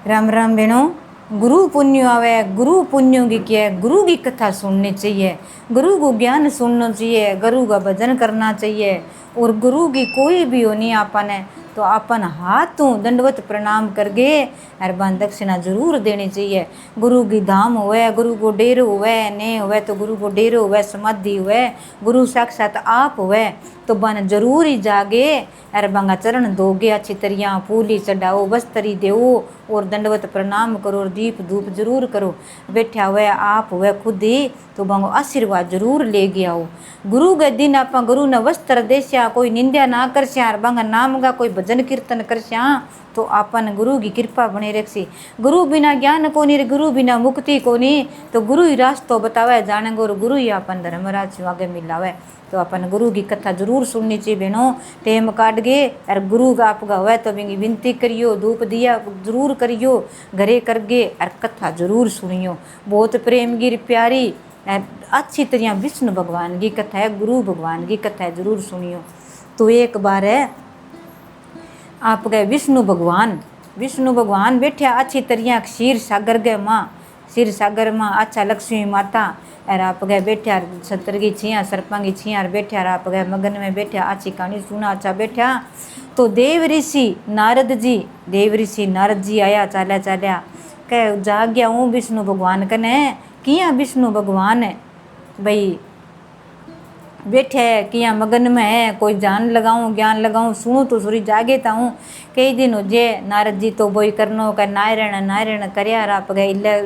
राम राम बहनों। गुरु पुण्य आवे, गुरु पुण्यों की क्या, गुरु की कथा सुननी चाहिए, गुरु को ज्ञान सुनना चाहिए, गुरु का भजन करना चाहिए। और गुरु की कोई भी हो नहीं आपन है तो अपन हाथों दंडवत प्रणाम करके अरबान दक्षिणा जरूर देनी चाहिए। गुरु की धाम हुए, गुरु को डेरो हुए, ने हुए तो गुरु को डेरो हुए, समाधि हुए, गुरु साक्षात आप हुए तो बन जरूर ही जागे अर बंगा चरण दोगे, अच्छी तरिया फूली चढ़ाओ, बस्तरी देओ और दंडवत प्रणाम करो और दीप धूप जरूर करो। बैठा हुए आप हुए खुद ही तो बंगो आशीर्वाद जरूर ले गया हो। गुरु के दिन आप गुरु ने वस्त्र देश्या, कोई निंदा ना करस्या, बंगा नाम का कोई भजन कीर्तन करस्या तो अपन गुरु की कृपा बने रखसी। गुरु बिना ज्ञान को नहीं, गुरु बिना मुक्ति को नहीं, तो गुरु ही रास्तो बतावे जानेंगे और गुरु ही अपन धर्मराज आगे मिलावे। तो अपन गुरु की कथा जरूर सुननी चाहिए बहनों। टेम काट गए और गुरु का आपका हुआ तो बिंगी विनती करियो, धूप दिया जरूर करियो, घरे कर गए और कथा जरूर सुनियो। बहुत प्रेम गिर प्यारी अच्छी तरह विष्णु भगवान की कथा है, गुरु भगवान की कथा है, जरूर सुनियो। तो एक बार है आप गए विष्णु भगवान बैठे अच्छी तरह क्षीर सागर गए माँ, क्षीर सागर माँ अच्छा लक्ष्मी माता और आप गए बैठा सत्तर की छिया सरपंग की छिया बैठा आप गए मगन में बैठा अच्छी कहानी सुना अच्छा बैठा। तो देव ऋषि नारद जी आया चाल्या चाल्या कह जा गया हूँ विष्णु भगवान कने किया विष्णु भगवान है भाई बैठे है किया मगन में है, कोई जान लगाऊं ज्ञान लगाऊं सुनूं तो सूरी जागे था हूँ। कई दिन हो जे नारद जी तो बोई करनो का नारायण करया आप गए इल्ला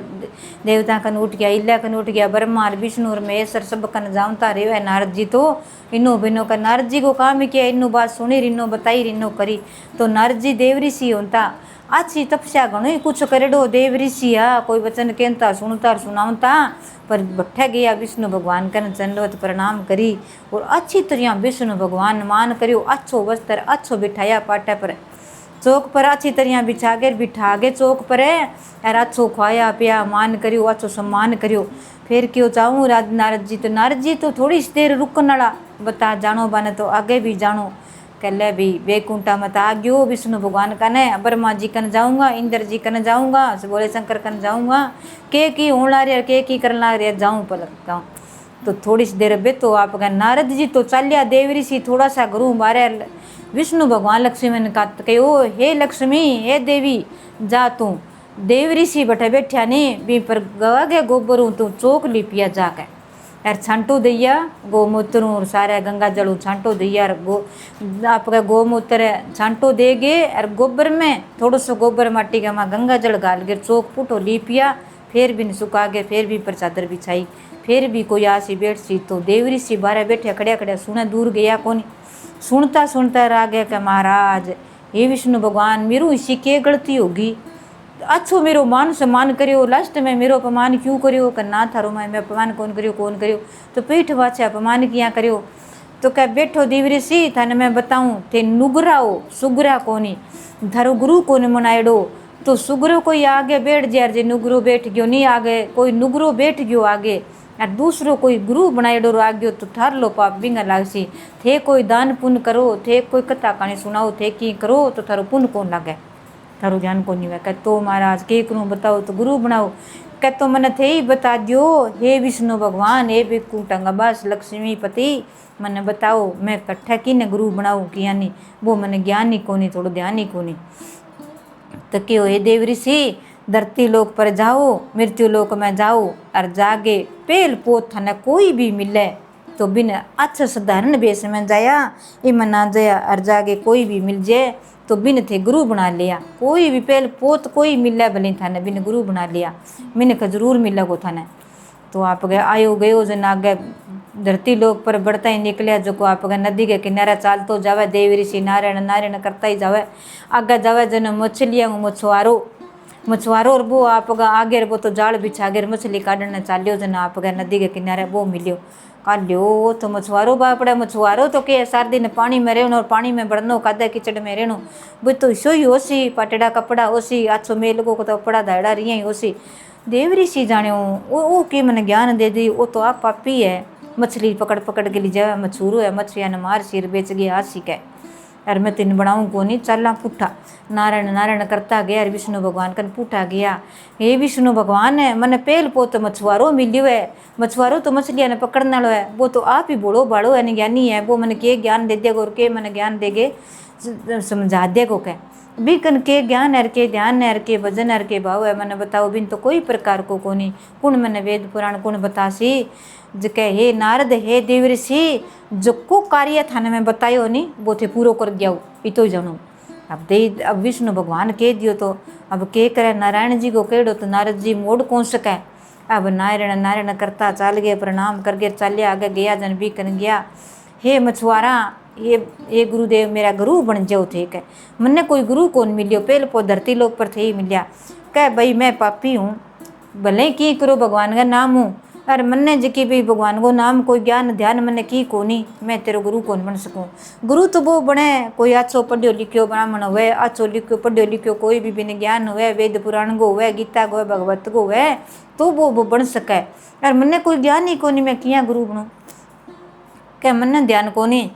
देवता कन उठ गया, इल्ला कन उठ गया, ब्रह्मा विष्णु और महेश्वर सब कन जाऊँता रहे है नारद जी तो इनो बिनो का नारद जी को काम ही किया, इनो बात सुनी इनो बताई इनो करी। तो नारद जी देव ऋषि होता अच्छी तपस्या घणो कुछ करेडो देव ऋषि आ, कोई वचन कहता सुनता सुनावता पर बैठा गया विष्णु भगवान कन चंडवत प्रणाम करी और अच्छी तरह विष्णु भगवान मान करियो। अच्छो वस्त्र अच्छो बिठाया पाटा पर चौक पर अच्छी तरह बिठा के चौक पर और अच्छो खुआया पिया मान करियो, अच्छो सम्मान करियो। फिर क्यों चाहूँ नारद जी तो थोड़ी सी देर रुकन वाला बता जानो बने तो आगे भी जानो कहले भी बैकुंठा मत आ गयो विष्णु भगवान का ने ब्रह्मा जी कन जाऊँगा, इंद्र जी कन जाऊँगा, बोले शंकर कन जाऊँगा, के की होना रे के की करना रे जाऊँ पलक जाऊँ। तो थोड़ी सी देर बे तो आप नारद जी तो चालिया देव ऋषि थोड़ा सा गुरु मारे विष्णु भगवान लक्ष्मी का कहो हे लक्ष्मी हे देवी जा तू देव ऋषि बैठे बैठा नहीं भी पर गवा गए गोबर तू चौक लिपिया जाके यार छांटो दैया गोमूत्र और सारे गंगा जल छांटो दैया आपका गोमूत्र छांटो देगे और गोबर में थोड़ा सा गोबर माटी का गंगा जल गाल के चौक फूटो लीपिया फिर भी सुखा के फिर भी पर चादर बिछाई फिर भी कोई आसी बैठ सी। तो देव ऋषि बारह बैठे खड़े खड़े सुने दूर गया कौन सुनता रह गया कि महाराज हे विष्णु भगवान मेरू इसी के गलती होगी, अच्छो मेरो मान सम्मान करियो लास्ट में मेरो अपमान क्यों करियो कि ना थारो मैं अपमान कौन करियो तो पीठ वाचे अपमान किया करियो। तो क्या बैठो देव ऋषि थाने मैं बताऊँ थे नुगरा हो सुगरा कोनी थारो गुरु कोने मनाएडो तो सुगरो कोई आगे बैठ जाए जे नुगरो बैठ गयो नहीं आगे कोई नुगरो बैठ गयो आगे और दूसरो कोई गुरु बनाएडो आ गयो तो थार लो पाप बिंगा लागसी। थे कोई दान पुण्य करो थे कोई कथा कहानी सुनाओ थे की करो तो थारो पुण्य कौन लागे थारो ज्ञान को नहीं है। कह तो महाराज के करूँ बताओ तो गुरु बनाओ कह तो मैंने थे ही बता दियो हे विष्णु भगवान हे बैकुंठा बस लक्ष्मीपति मैंने बताओ मैं कट्ठा की ने गुरु बनाऊँ कि यानी वो मैंने ज्ञान ही को नहीं थोड़ा ध्यान ही को नहीं। तो क्यों हे देव ऋषि धरती लोक पर जाओ मृत्यु लोक में जाओ और जागे पेल पोत थाने कोई भी मिले तो बिन अच्छा साधारण वेश में जाया इम ना जाया और जागे कोई भी मिल जाए तो बिन थे गुरु बना लिया। कोई भी पेल पोत कोई मिले भले थाने बिन गुरु बना लिया मिन का जरूर मिले को थाने। तो आप गए आयो गयो जन आगे धरती लोक पर बढ़ता ही निकले जो को आप नदी के किनारे चाल तो जावे देव ऋषि नारायण करता ही जावे आगे जावे जन मछलियाँ मछुआरो और वो आप आगे वो तो जाल बिछा आगे मछली काटने चालियो जन आप नदी के किनारे वो मिलियो काट लियो। तो मछुआरो बापड़े मछुआरो तो के सार दिन पानी में रहनो और पानी में बढ़नो कादे कीचड़ में रहनो वो तो सो ही होसी पाटेड़ा कपड़ा होसी अच्छो मेल को तो कपड़ा धाड़ा रही ही होसी। देव ऋषि जाने वो के मैंने ज्ञान दे दी वो तो आप पापी है मछली पकड़ के लिए जाए मछूरो है मछलियाँ ने मार सिर बेच गया हाथ सीखे और मैं तीन बनाऊँ को नहीं चला पुठा। नारायण नारायण करता गया और विष्णु भगवान कन पुठा गया। हे विष्णु भगवान है मन पेल पोत मछुआरो मिलियो है। मछुआरो तो मछलियाँ ने पकड़ने वालो है, वो तो आप ही बोलो बाड़ो है ज्ञानी है। वो मन के ज्ञान दे देगा और के मन ज्ञान देगे समझा देगो के भी कन के ज्ञान हर के ध्यान हर के भजन हर के भाव है। मैंने बताओ बिन तो कोई प्रकार को कोनी कुण मैंने वेद पुराण कुण बतासी जके हे नारद हे देव ऋषि जो को कार्य थाने में बतायो नहीं वो थे पूरो कर गया इतो जानो। अब विष्णु भगवान कह दियो तो अब के करे नारायण जी को कह दो तो नारद जी मोड़ कौन सके। अब नारायण नारायण करता चाल गए प्रणाम करके चाले आगे गया जन भी कन गया। हे मछुआरा ये गुरुदेव मेरा गुरु बन जाओ थे कह मन्ने कोई गुरु कौन मिलियो पहले पो धरती लोक पर थे ही मिलिया। कह भाई मैं पापी हूँ भले की करो भगवान का नाम हूँ और मन्ने जी भी भगवान को नाम कोई ज्ञान ध्यान मन्ने की कोनी मैं तेरे गुरु कौन बन सकूँ। गुरु तो वो बने कोई अच्छो पढ़ियो लिखियो ब्राह्मण हुए अच्छो लिखियो पढ़ियो लिखियो कोई भी बिन ज्ञान हुए वेद पुराण को हुए गीता को भगवत को हुए तो वो बन सके। और मन्ने कोई ज्ञान ही कोनी मैं किया गुरु बनूँ। क्या मन्ने ध्यान कोनी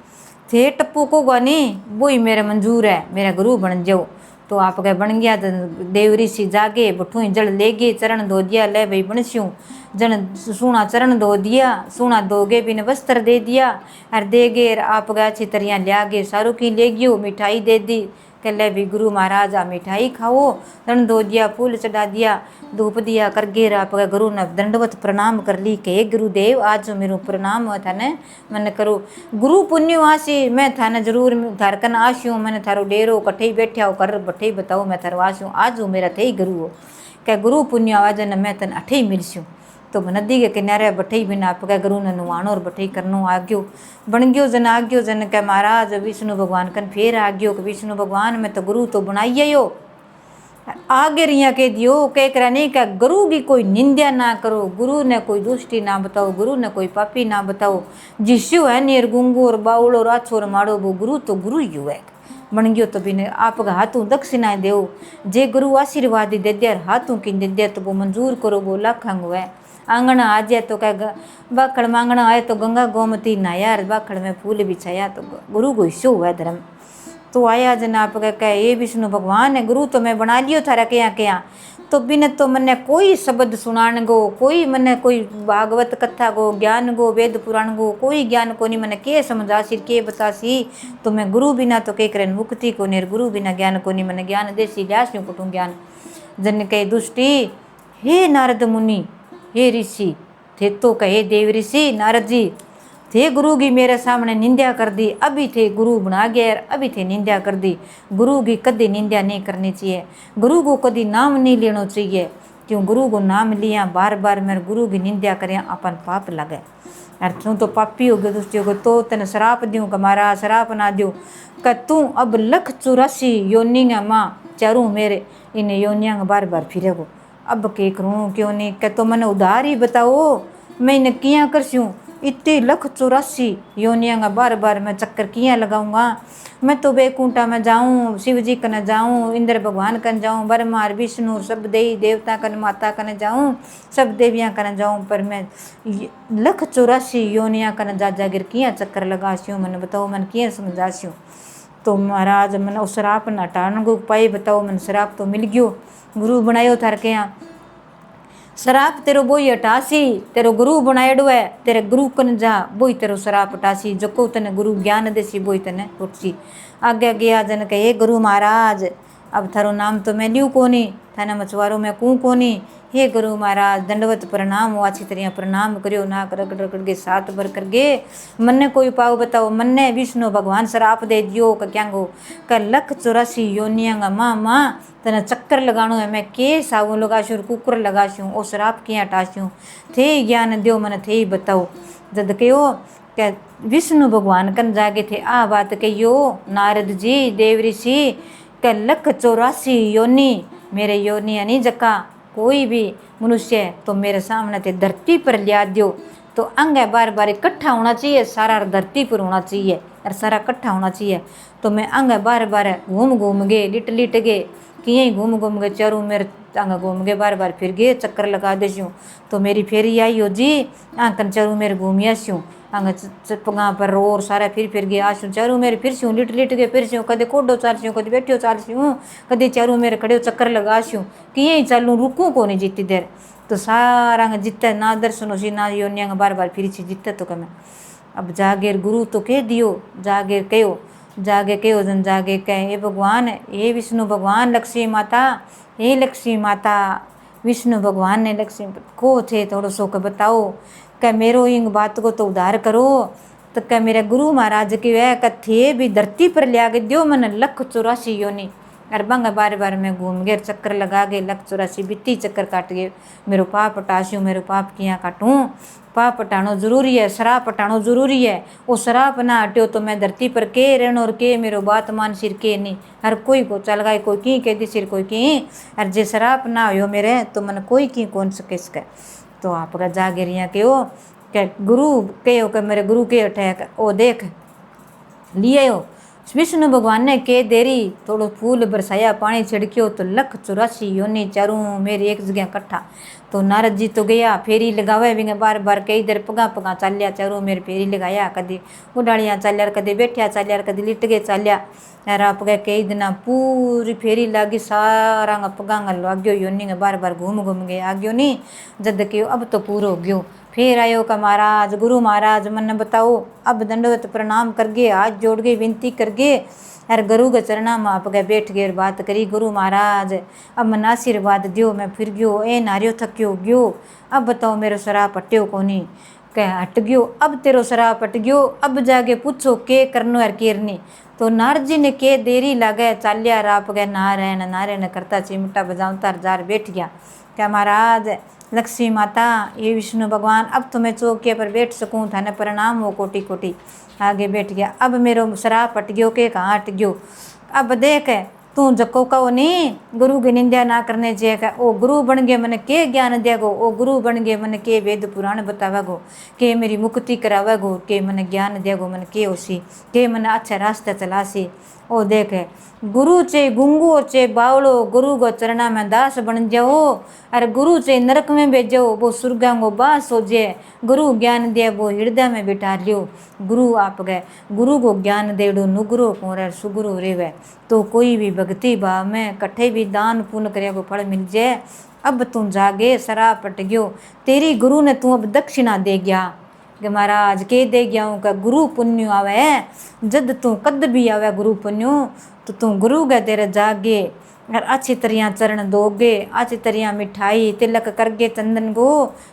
थे टप्पू को गानी वो ही मेरा मंजूर है मेरा गुरु बन जाओ। तो आप कह बन गया तो देव ऋषि जागे बठू जल ले गए चरण धो दिया ले भाई बनस्यूँ जन सोना चरण धो दिया सोना धोगे बिन वस्त्र दे दिया और दे गे आप गए अच्छी तरह लिया गे सारू की ले गयो मिठाई दे दी कह ले भी गुरु महाराज आ मिठाई खाओ चरण धो दिया फूल चढ़ा दिया धूप दिया कर गे आप गए गुरु ने दंडवत प्रणाम कर ली के गुरुदेव आज जो मेरू प्रणाम हुआ था ने मैंने करो गुरु पुण्य आसी मैं थाने जरूर थारकन आश्यू मैंने थारो डेरो कठे बैठा हो कर बठे बताओ मैं थारो आश्यू आज मेरा थे गुरु हो क्या गुरु पुण्य आवाज ने मैं तन अठे ही मिलस्यूँ। तो नदी के किनारे बठई बिना आप क्या गुरु ने नुवाणो और बठई करनो आग्यो बन गयो जन आग्यो जन के महाराज विष्णु भगवान कन फिर आग्यो कि विष्णु भगवान में तो गुरु तो बनाइए यो आगे रिया कह दियो कह करा नहीं क्या गुरु की कोई निंदा ना करो गुरु ने कोई दुष्टि ना बताओ गुरु ने कोई पापी ना बताओ जिस्यु है निर गुंगो और बाउल और आछो और माड़ो वो गुरु तो गुरु ही है। बन गयो तो बिन आपका हाथों दक्षिणा देव जे गुरु आशीर्वाद दे दिया हाथों की दे दिया तो वो मंजूर करो वो लाखंग हुआ। आंगन आ जाए तो क्या बाखड़ मांगना आए तो गंगा गोमती नहाया बाखड़ में फूल बिछाया तो गुरु को हिस्सो हुआ धर्म। तो आया जन आप कह ये विष्णु भगवान है गुरु तो मैं बना लियो थारा क्या क्या तो बिन तो मन्ने कोई शब्द सुनान गो कोई मन्ने कोई भागवत कथा गो ज्ञान गो वेद पुराण गो कोई ज्ञान को नहीं मन्ने के समझासी के बतासी तो मैं गुरु बिना तो के करें मुक्ति को नहीं गुरु बिना ज्ञान को नहीं मन्ने ज्ञान देसी लियास्यूँ कुटुं ज्ञान जन कहे दुष्टि हे नारद मुनि हे ऋषि थे तो कहे देव ऋषि नारद जी थे गुरु की मेरे सामने निंदा कर दी अभी थे गुरु बना गया अभी थे निंदा कर दी। गुरु की कभी निंदा नहीं करनी चाहिए गुरु को कभी नाम नहीं लेना चाहिए क्यों गुरु को नाम लिया बार बार मेरे गुरु की निंदा करें अपन पाप लगे और तू तो पापी हो गए दुष्टी हो गए तो तेने शराप दूँ कि मारा शराप ना दूँ कि तू अब 184 योनियाँ माँ चारूँ मेरे इन योनियाँ बार बार फिरेगो अब के करूँ क्यों नहीं कह तो मैंने उधार ही बताओ मैं इन्हें किया करस्यूँ इतने 184 योनियाँ का बार बार मैं चक्कर किया लगाऊंगा। मैं तो बैकुंठा में जाऊँ शिव जी कन जाऊँ इंद्र भगवान कन जाऊँ ब्रह्मा विष्णु सब देवी देवता कन माता कन जाऊँ सब देवियाँ कन जाऊँ पर मैं 184 योनियाँ कन जा जागिर किया चक्कर लगास्यूँ मैंने बताओ मन किया समझास्यूँ। तो महाराज मैंने उस शराप न हटाने को उपाय बताओ मैंने शराप तो मिल गयो गुरु बनायो थार के यहाँ शराप तेरो बोई हटासी तेरो गुरु बनाएडो है तेरे गुरु कन जा बोई तेरो शराप हटासी जो को तने गुरु ज्ञान देसी बोई तने उठसी। आगे गया जन कहे गुरु महाराज अब थारो नाम तो मैं लियू कोनी थाना मछुआरो मैं कूँ कोनी हे गुरु महाराज दंडवत प्रणाम हो अच्छी तरह प्रणाम करियो ना कर के सात भर कर गे मन्ने कोई पाव बताओ मन्ने विष्णु भगवान शराप दे दियो क्या गो का 184 योनियाँ माँ माँ तना चक्कर लगानो है मैं के साबुन लगाशूँ कुकर लगाशूँ और शराप किया हटाशूँ थे ज्ञान दो मन थे ही बताओ जद कहो क्या विष्णु भगवान कन जागे थे आ बात कहियो नारद जी देव ऋषि क्या 184 योनि मेरे योनि नहीं जका कोई भी मनुष्य तो मेरे सामने थे धरती पर लिया दो तो अंग बार बार इकट्ठा होना चाहिए सारा धरती पर होना चाहिए और सारा इकट्ठा होना चाहिए तो मैं अंग बार बार घूम घूम गए लिट लिट गए कि यहीं घूम घूम के चारों मेरे अंग घूम के बार बार फिर गए चक्कर लगा देस्यूँ। तो मेरी फेरी आई हो जी आंकन चारों मेरे घूमिया स्यूँ अंग पगा पर रोर सारा फिर गया आसूँ चारों मेरे फिर स्यूँ लिट के फिर स्यूँ कदे कोडो चाल स्यूँ कदे बैठियो चाल स्यूँ कदे चारों मेरे खड़े चक्कर लगा स्यूँ कि यहीं चालूँ रुकूँ को नहीं जीती देर। तो सारा जीते ना दर्शन हो सी ना योनिया बार बार फिर जीते तो कमें अब जागेर गुरु तो कह दियो जागेर कहो जागे कहो जन जागे कह हे भगवान हे विष्णु भगवान लक्ष्मी माता हे लक्ष्मी माता विष्णु भगवान ने लक्ष्मी को थे थोड़ो सो के बताओ क्या मेरो इन बात को तो उद्धार करो। तो क्या मेरे गुरु महाराज की वह कथे भी धरती पर लिया के दियो मन 184 योनि अरबंग बार बार मैं घूम गए चक्कर लगा गए 184 बित्ती चक्कर काट गए मेरो पाप हटास्यूँ मेरो पाप किया काटूँ पाप हटानो जरूरी है शराब हटानो जरूरी है वो शराब ना हट्यो तो मैं धरती पर के रहनो और के मेरो बात मान सिर के नहीं हर कोई को चल गए कोई की कह दी सिर कोई की अर जे शराब ना हो मेरे तो मन कोई की कौन सके इसका। तो आपका जागेरिया कहो क्या गुरु कहो कि मेरे गुरु के अठैक ओ देख लिए हो विष्णु भगवान ने के देरी थोड़ो फूल बरसाया पानी छिड़कियो तो 184 योनि चारों मेरी एक जगह इकट्ठा। तो नारद जी तो गया फेरी लगावे भी बार बार कई देर पगा पगा चालिया चारों मेरे फेरी लगाया कदी उडालियाँ चालिया कदी बैठिया चालिया कदी लिट गए चालिया यार आप गए कई दिन पूरी फेरी लागी सारा पगांग लाग्यो योनि बार बार घूम घूम गए आ गयो नहीं जद के अब तो पूरो हो गयो। फिर आयो का महाराज गुरु महाराज मन बताओ अब दंडवत प्रणाम कर गए हाथ जोड़ गए विनती कर गए अरे गुरु के चरणा में आप गए बैठ गए बात करी गुरु महाराज अब मन आशीर्वाद दियो मैं फिर गयो ए नारियो थक्यो गयो अब बताओ मेरो शराब हट्यो कोनी कह हट गयो अब तेरो शराब हट गयो अब जाके पूछो के करनो यार केरनी। तो नारद जी ने के देरी लागे चालिया आप गए नारायण करता चिमटा बजावता जार बैठ गया क्या महाराज लक्ष्मी माता ये विष्णु भगवान अब तो मैं चौके पर बैठ सकूँ थाने प्रणाम हो कोटि कोटि आगे बैठ गया अब मेरो शराब हट गयो के कहाँ हट गयो अब देख तू जको कहो नहीं गुरु की निंदा ना करने चाहिए ओ गुरु बन गए मन के ज्ञान देगो ओ गुरु बन गए मन के वेद पुराण बतावेगो के मेरी मुक्ति करावेगो के मन ज्ञान देगो मन के होसी के मन अच्छा रास्ता चलासी। ओ देख गुरु चे गुंगो चे बावलो गुरु गो चरणा में दास बन जाओ अरे गुरु चे नरक में भेजो वो सुर्गांगो बास हो जे गुरु ज्ञान दे वो हृदय में बिठा लियो गुरु आप गए गुरु को ज्ञान देड़ो नुगुरो को सुगुरु रेवे। तो कोई भी भक्ति भाव में कट्ठे भी दान पुण्य करे को फल मिल जाए। अब तू जागे शराब पट गयो तेरी गुरु ने तू अब दक्षिणा दे गया कि महाराज के दे गया हूँ का गुरु पुण्य आवे जद तू कद भी आवे गुरु पुण्य तो तू गुरु गए तेरे जागे और अच्छी तरह चरण दोगे अच्छी तरह मिठाई तिलक करगे चंदन गो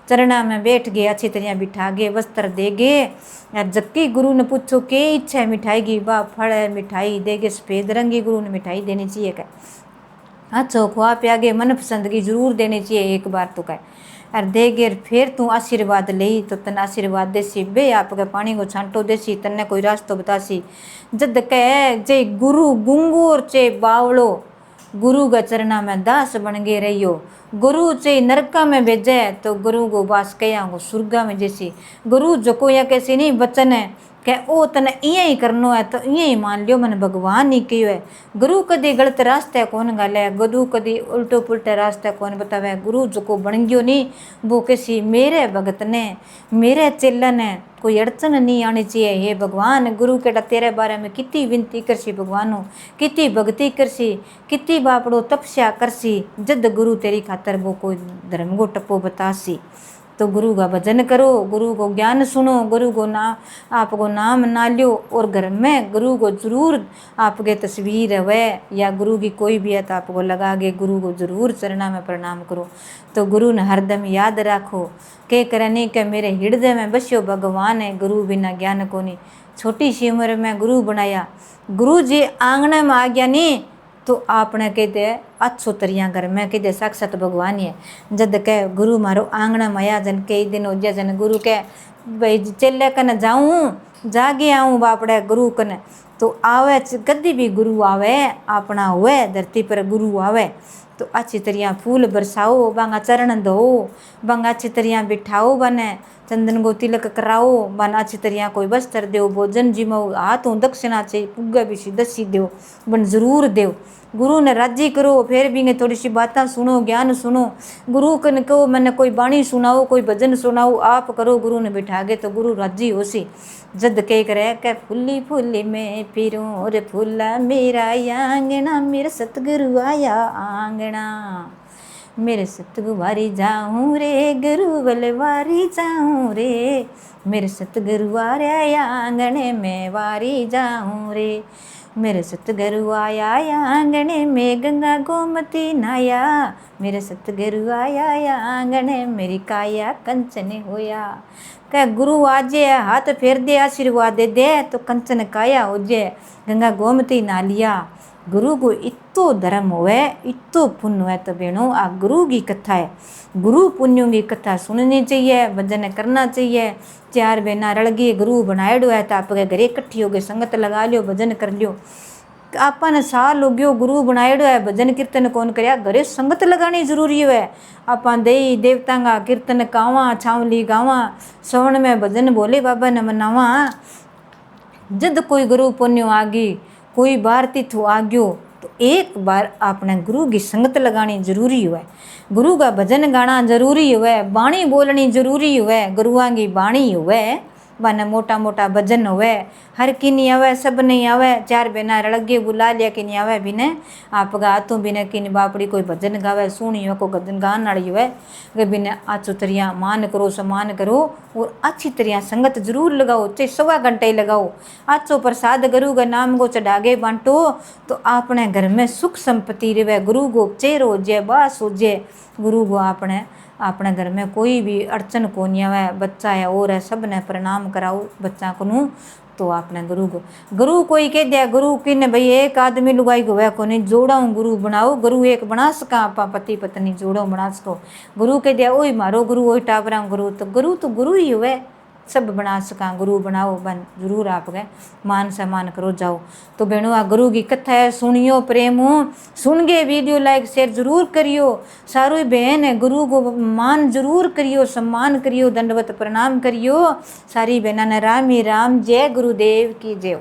चरणा में बैठ गए अच्छी तरह बिठा गे वस्त्र देगे यार जबकि गुरु ने पूछो के इच्छा है मिठाई की बा फल है मिठाई देगे सफ़ेद रंगी गुरु ने मिठाई देनी चाहिए क्या अच्छा खुआ प्या गे मन पसंद की जरूर देनी चाहिए एक बार तो कह अरे दे गे फिर तू आशीर्वाद ले तो तन आशीर्वाद देसी बे आपके पानी को छांटो देसी तन्ने कोई रास्तो बतासी जद कह जे गुरु गुंगूर चे बावलो गुरु का चरणा में दास बन गए रहियो गुरु चे नरका में भेजे तो गुरु को बास कया गो सुर्गा में जैसी गुरु जो को या कैसे नहीं बचन है कह ओ तने इं ही करनो है तो इं ही मान लियो मन भगवान ही कहो है गुरु कदी गलत रास्ते कौन गाले गुरु कदी उल्टो पुल्टे रास्ते कौन बतावे गुरु जो को बन गयो नहीं वो किसी मेरे भगत ने मेरे चेलन ने कोई अड़चन नहीं आनी चाहिए। हे भगवान गुरु के तेरे बारे में कितनी विनती करसी भगवान कितनी भक्ति करसी कितनी बापड़ो तपस्या करसी जद गुरु तेरी खातर वो कोई धर्म को टप्पो बतासी तो गुरु का भजन करो गुरु को ज्ञान सुनो गुरु को नाम आपको नाम ना लियो और घर में गुरु को जरूर आपके तस्वीर है या गुरु की कोई भी है तो आपको लगा के गुरु को जरूर चरणा में प्रणाम करो। तो गुरु ने हरदम याद रखो के करने के मेरे हृदय में बस्यो भगवान है गुरु बिना ज्ञान को नहीं। छोटी सी उम्र में गुरु बनाया गुरु जी आंगने में आ गया नहीं तो आपने कहते अच्छो तरिया घर में कहते साक्षात भगवान ही है। जद कह गुरु मारो आंगना माया जन कई दिन हो जाए जन गुरु कह भाई चले कन जाऊँ जागे आऊँ बापड़े गुरु कन तो आवे कदी भी गुरु आवे अपना हुए धरती पर गुरु आवे तो अच्छी तरह फूल बरसाओ, बांगा चरण धो, बांगा अच्छी तरह बिठाओ, बने चंदन को तिलक कराओ, बन अच्छी तरह कोई वस्त्र दो, भोजन जिमाओ, हाथों दक्षिणा चाहिए, पुग्गा भी दसी दो, बन जरूर दो। गुरु ने राजी करो, फिर भी थोड़ी सी बातें सुनो, ज्ञान सुनो। गुरु कन कहो मैंने कोई बाणी सुनाओ, कोई भजन सुनाओ, आप करो, गुरु ने बिठा गए तो गुरु राजी हो सी। जद के करे के फुल्ली फुल्ली में फिरूं रे फुल्ला मेरा आंगना, मेरे सतगुरु आया आंगना, मेरे सतगुरु वारी जाऊं रे, गुरु बलवारी जाऊं रे, मेरे सतगुरु आया आंगने में वारी जाऊं रे, मेरे सतगुरु आया आंगने में गंगा गोमती नाया, मेरे सतगुरु आया आंगने मेरी काया कंचन होया। कह गुरु आजे हाथ फेर दे, आशीर्वाद दे दे तो कंचन काया हो जाए, गंगा गोमती नालिया। गुरु को इतो धर्म होवे, इतो पुण्य है। तो बेणो आ गुरु की कथा है, गुरु पुण्यों की कथा सुननी चाहिए, भजन करना चाहिए। चार बहना रल गई, गुरु बनाएड़ो है तो आप घरे इकट्ठी हो गए, संगत लगा लियो, भजन कर लियो। आपन साल हो गयो गुरु बनाएड़ो है, भजन कीर्तन कौन करया, घरे संगत लगानी जरूरी है। अपन देवी देवता का कीर्तन गावा, छावली गावा, श्रवण में भजन भोले बाबा ने मनावा। जद कोई गुरु पुण्य आ गई, कोई बार तीर्थ आ गयो, तो एक बार आपने गुरु की संगत लगानी जरूरी है, गुरु का भजन गाना जरूरी है, बाणी बोलनी जरूरी है, गुरुआ की बाणी हुए, बने मोटा मोटा भजन हुए। हर की नहीं आवे, सब नहीं आवे, चार बहना रड़गे बुला लिया कि नहीं आवे बिने, आपका हाथों बिने कि बापड़ी कोई भजन गावे, सुनियो को भजन गान वाली हुए, वे बिने आचो तरिया मान करो, सम्मान करो, और अच्छी तरह संगत जरूर लगाओ, चाहे 1.25 घंटे ही लगाओ। आचो प्रसाद गुरु का नाम को चढ़ागे बांटो, तो अपने घर में सुख संपत्ति रहे, गुरु को चेहर हो जाए, बास हो जाए, गुरु को अपने घर में कोई भी अड़चन को नहीं आवे। बच्चा है और है, सब ने प्रणाम कराओ बच्चा को, तो आपने गुरु कोई कह दिया गुरु की ने भाई एक आदमी लुगाई को को नहीं जोड़ाऊँ, गुरु बनाओ, गुरु एक बना सका, आप पति पत्नी जोड़ो बना सको। गुरु कह दिया ओही मारो गुरु, ओही टाबरा गुरु, तो गुरु ही हुए, सब बना सका, गुरु बनाओ, बन जरूर आप गए मान सम्मान करो जाओ। तो बहनों आ गुरु की कथा है, सुनियो प्रेम हो, सुन गए वीडियो लाइक शेयर जरूर करियो। सारो बहन है गुरु को मान जरूर करियो, सम्मान करियो, दंडवत प्रणाम करियो। सारी बहना ने राम ही राम, जय गुरुदेव की जय।